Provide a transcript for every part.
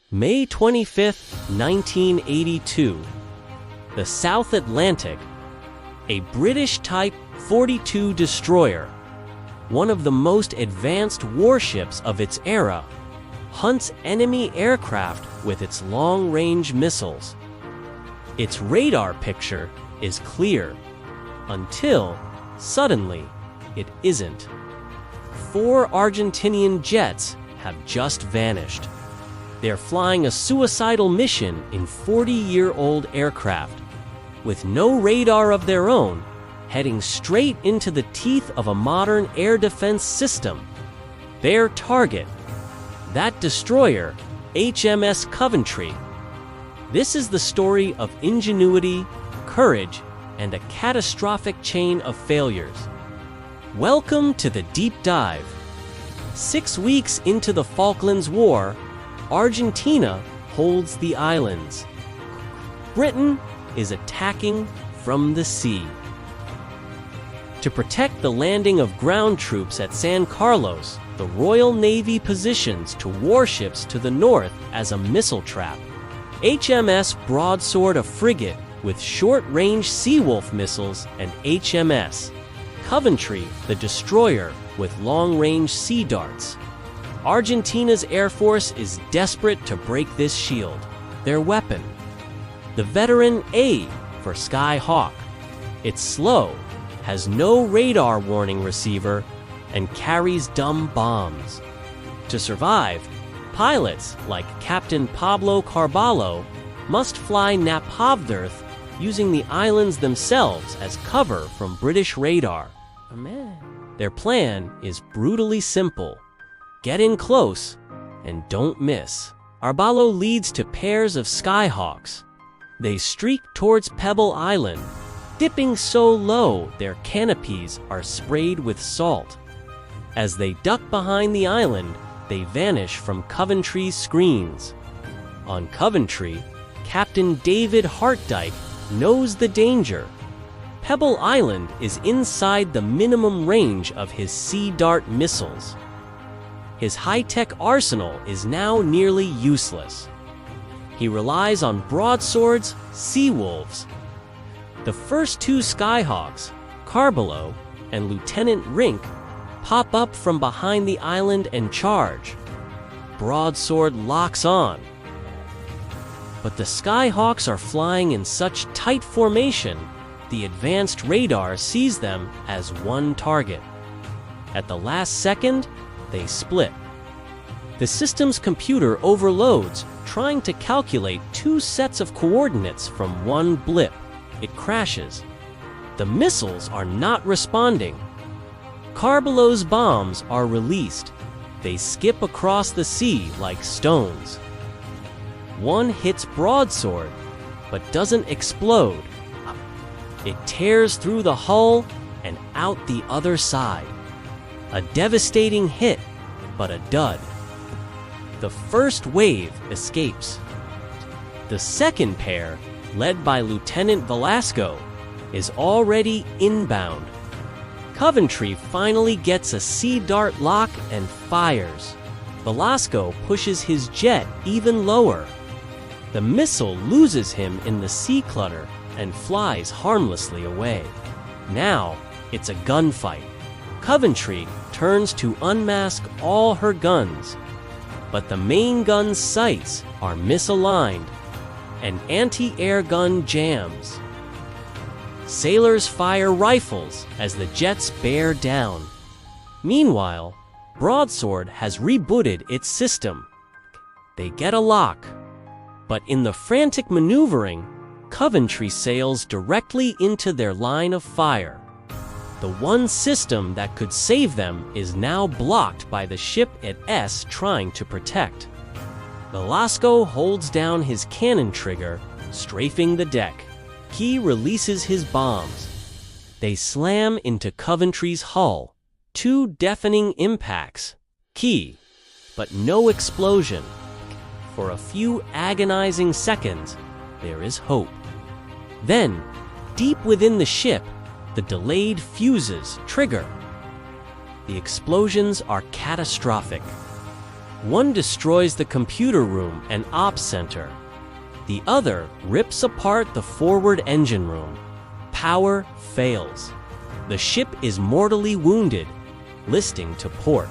May 25, 1982. The South Atlantic, a British Type 42 destroyer, one of the most advanced warships of its era, hunts enemy aircraft with its long-range missiles. Its radar picture is clear, until, suddenly, it isn't. 4 Argentinian jets have just vanished. They're flying a suicidal mission in 40-year-old aircraft, with no radar of their own, heading straight into the teeth of a modern air defense system. Their target, that destroyer, HMS Coventry. This is the story of ingenuity, courage, and a catastrophic chain of failures. Welcome to the Deep Dive. 6 weeks into the Falklands War, Argentina holds the islands. Britain is attacking from the sea. To protect the landing of ground troops at San Carlos, the Royal Navy positions to warships to the north as a missile trap. HMS Broadsword, a frigate with short-range Sea Wolf missiles, and HMS Coventry, the destroyer, with long-range sea darts. Argentina's Air Force is desperate to break this shield. Their weapon, the veteran A-4 Skyhawk. It's slow, has no radar warning receiver, and carries dumb bombs. To survive, pilots like Captain Pablo Carballo must fly Napovdurth using the islands themselves as cover from British radar. Their plan is brutally simple. Get in close and don't miss. Carballo leads to pairs of Skyhawks. They streak towards Pebble Island, dipping so low their canopies are sprayed with salt. As they duck behind the island, they vanish from Coventry's screens. On Coventry, Captain David Hartdyke knows the danger. Pebble Island is inside the minimum range of his Sea Dart missiles. His high-tech arsenal is now nearly useless. He relies on broadswords, Sea Wolves. The first 2 Skyhawks, Carballo and Lieutenant Rink, pop up from behind the island and charge. Broadsword locks on. But the Skyhawks are flying in such tight formation, the advanced radar sees them as one target. At the last second, they split. The system's computer overloads, trying to calculate 2 sets of coordinates from one blip. It crashes. The missiles are not responding. Carballo's bombs are released. They skip across the sea like stones. One hits Broadsword, but doesn't explode. It tears through the hull and out the other side. A devastating hit, but a dud. The first wave escapes. The second pair, led by Lieutenant Velasco, is already inbound. Coventry finally gets a Sea Dart lock and fires. Velasco pushes his jet even lower. The missile loses him in the sea clutter and flies harmlessly away. Now, it's a gunfight. Coventry turns to unmask all her guns, but the main gun's sights are misaligned. An anti-air gun jams. Sailors fire rifles as the jets bear down. Meanwhile, Broadsword has rebooted its system. They get a lock, but in the frantic maneuvering, Coventry sails directly into their line of fire. The one system that could save them is now blocked by the ship it is trying to protect. Velasco holds down his cannon trigger, strafing the deck. He releases his bombs. They slam into Coventry's hull. 2 deafening impacts. Key, but no explosion. For a few agonizing seconds, there is hope. Then, deep within the ship, the delayed fuses trigger. The explosions are catastrophic. One destroys the computer room and ops center. The other rips apart the forward engine room. Power fails. The ship is mortally wounded, listing to port.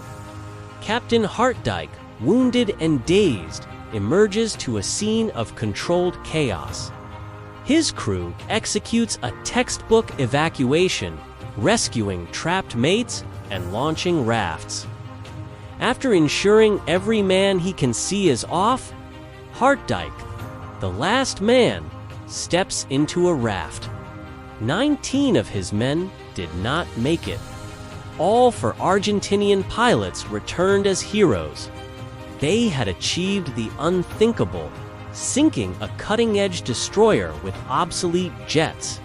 Captain Hartdike, wounded and dazed, emerges to a scene of controlled chaos. His crew executes a textbook evacuation, rescuing trapped mates and launching rafts. After ensuring every man he can see is off, Hartdike, the last man, steps into a raft. 19 of his men did not make it. All for Argentinian pilots returned as heroes. They had achieved the unthinkable, sinking a cutting-edge destroyer with obsolete jets.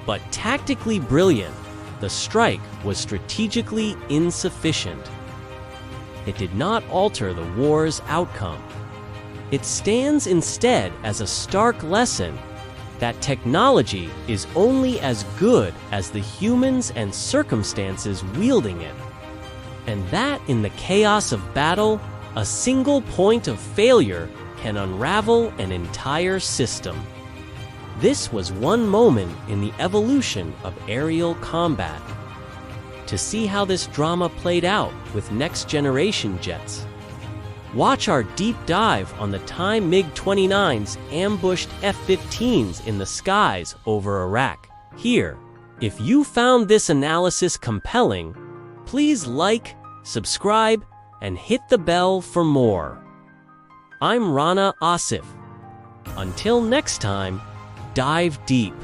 But tactically brilliant, the strike was strategically insufficient. It did not alter the war's outcome. It stands instead as a stark lesson that technology is only as good as the humans and circumstances wielding it, and that in the chaos of battle, a single point of failure can unravel an entire system. This was one moment in the evolution of aerial combat. To see how this drama played out with next-generation jets, watch our deep dive on the time MiG-29s ambushed F-15s in the skies over Iraq. Here, if you found this analysis compelling, please like, subscribe, and hit the bell for more. I'm Rana Asif. Until next time, dive deep.